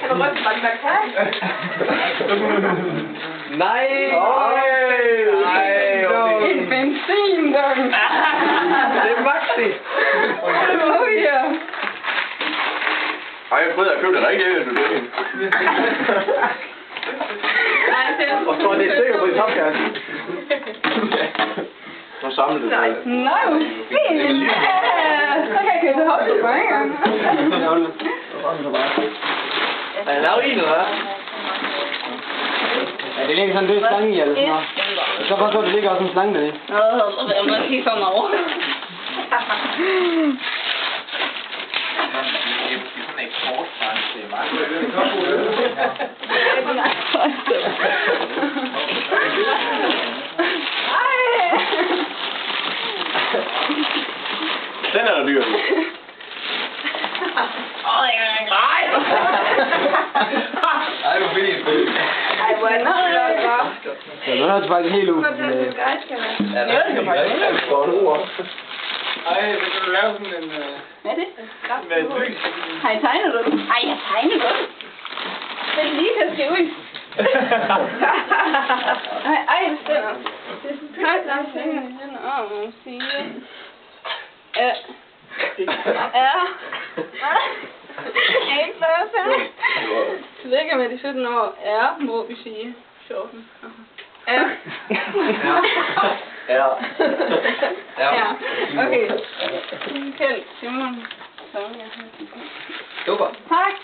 Kan du rykke mig med kære? Nej! En benzindunk. Det er Maxi! Ja. Ej, jeg prøvede at købe det rigtigt, du det. Og tror det er sikkert på i topkasse. Nu samler det sig. Nej, hvor fint. Så kan jeg købe hold på en gang. Er jeg lavet en, eller hvad? Ja, det ligger sådan en død slange i, eller sådan noget. Så forstår det ligger også en slange deri. Jeg må sige for mig over. Den er der dyr. Ej, hvor fint. Ej, hvor er det flot, Ja, nu er det faktisk helt ud. hva'? Skal Ja, det er fint. Det står en ord. Ej, så kan du lave sådan en... Hvad er det? med et lys. Har I tegnet det? Ej, jeg tegner det. Det er lige kan skrive i. Ej, det er højt langt fingre i den og sige. Ja. Ja. Ikke noget til. Tillykke med de 17 år. Ja, må vi sige. 14. Ja. Ja. Ja. Okay. Kjeld, Simon. Sonja. Super. Tak.